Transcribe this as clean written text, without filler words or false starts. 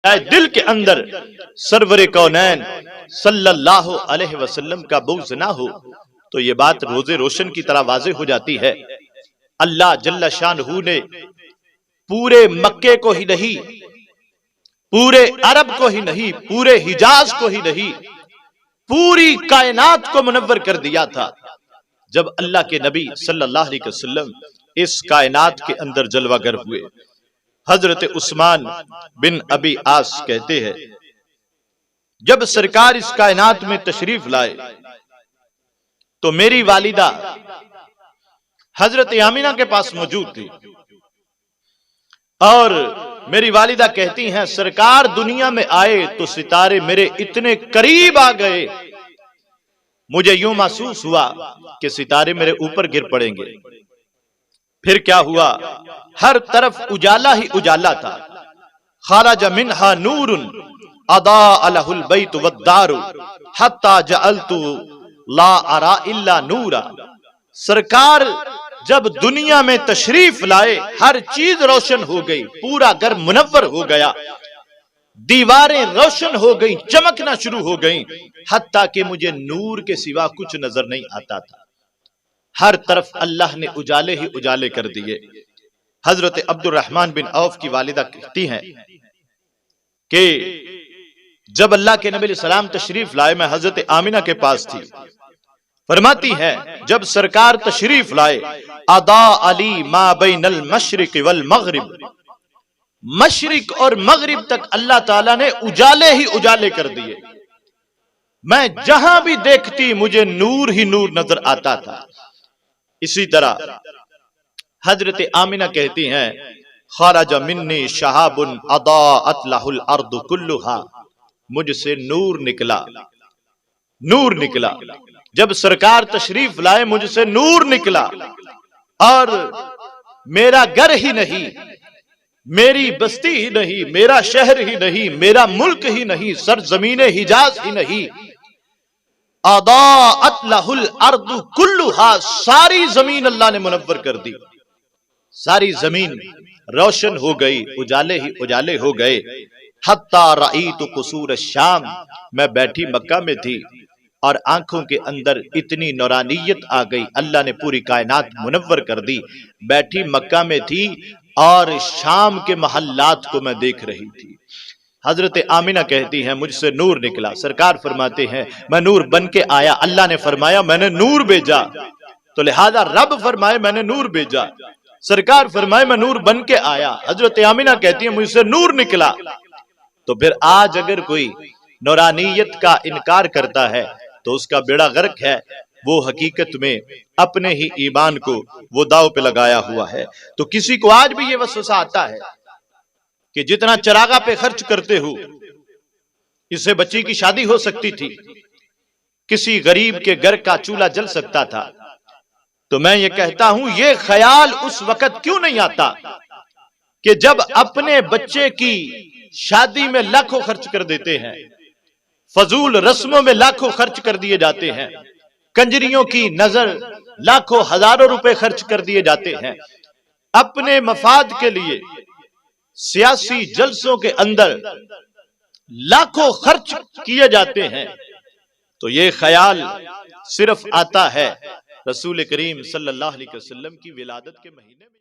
دل کے اندر سرور کونین صلی اللہ علیہ وسلم کا بغض نہ ہو تو یہ بات روزے روشن کی طرح واضح ہو جاتی ہے۔ اللہ جل شانہ نے پورے مکے کو ہی نہیں، پورے عرب کو ہی نہیں، پورے حجاز کو ہی نہیں، پوری کائنات کو منور کر دیا تھا جب اللہ کے نبی صلی اللہ علیہ وسلم اس کائنات کے اندر جلوہ گر ہوئے۔ حضرت عثمان بن ابی عاص کہتے ہیں جب سرکار اس کائنات میں تشریف لائے تو میری والدہ حضرت آمینہ کے پاس موجود تھی، اور میری والدہ کہتی ہیں سرکار دنیا میں آئے تو ستارے میرے اتنے قریب آ گئے، مجھے یوں محسوس ہوا کہ ستارے میرے اوپر گر پڑیں گے۔ پھر کیا ہوا؟ ہر طرف اجالا ہی اجالا تھا۔ خرج منها نور اضاء له البيت والدار حتى جعلت لا ارى الا نورا۔ سرکار جب دنیا میں تشریف لائے ہر چیز روشن ہو گئی، پورا گھر منور ہو گیا، دیواریں روشن ہو گئیں، چمکنا شروع ہو گئیں، حتیٰ کہ مجھے نور کے سوا کچھ نظر نہیں آتا تھا۔ ہر طرف اللہ نے اجالے ہی اجالے کر دیے۔ حضرت عبد الرحمن بن عوف کی والدہ کہتی ہیں کہ جب اللہ کے نبی علیہ السلام تشریف لائے میں حضرت آمینہ کے پاس تھی، فرماتی ہے جب سرکار تشریف لائے اضاء علی ما بین المشرق والمغرب، مشرق اور مغرب تک اللہ تعالیٰ نے اجالے ہی اجالے کر دیے، میں جہاں بھی دیکھتی مجھے نور ہی نور نظر آتا تھا۔ اسی طرح حضرت آمینہ کہتی ہیں خرج منی شہاب اضاءت له الارض كلها، مجھ سے نور نکلا، نور نکلا۔ جب سرکار تشریف لائے مجھ سے نور نکلا، اور میرا گھر ہی نہیں، میری بستی ہی نہیں، میرا شہر ہی نہیں، میرا ملک ہی نہیں، سرزمین حجاز ہی نہیں، اضاءت له الارض كلها، ساری زمین اللہ نے منور کر دی، ساری زمین روشن ہو گئی، اجالے ہی اجالے ہو گئے۔ حتی رأیت قصور الشام، میں بیٹھی مکہ میں تھی اور آنکھوں کے اندر اتنی نورانیت آ گئی، اللہ نے پوری کائنات منور کر دی، بیٹھی مکہ میں تھی اور شام کے محلات کو میں دیکھ رہی تھی۔ حضرت آمینہ کہتی ہیں مجھ سے نور نکلا، سرکار فرماتے ہیں میں نور بن کے آیا، اللہ نے فرمایا میں نے نور بھیجا، تو لہذا رب فرمائے میں نے نور بھیجا، سرکار فرمائے میں نور بن کے آیا۔ حضرت آمینہ کہتی ہیں مجھ سے نور نکلا۔ تو پھر آج اگر کوئی نورانیت کا انکار کرتا ہے تو اس کا بیڑا غرق ہے، وہ حقیقت میں اپنے ہی ایمان کو وہ داؤ پہ لگایا ہوا ہے۔ تو کسی کو آج بھی یہ وسوسہ آتا ہے کہ جتنا چراغا پہ خرچ کرتے ہو اس سے بچی کی شادی ہو سکتی تھی، کسی غریب کے گھر کا چولہا جل سکتا تھا، تو میں یہ کہتا ہوں یہ خیال اس وقت کیوں نہیں آتا کہ جب اپنے بچے کی شادی میں لاکھوں خرچ کر دیتے ہیں، فضول رسموں میں لاکھوں خرچ کر دیے جاتے ہیں، کنجریوں کی نظر لاکھوں ہزاروں روپے خرچ کر دیے جاتے ہیں، اپنے مفاد کے لیے سیاسی جلسوں کے اندر لاکھوں خرچ کیے جاتے ہیں، تو یہ خیال صرف آتا ہے رسول کریم صلی اللہ علیہ وسلم کی ولادت کے مہینے میں۔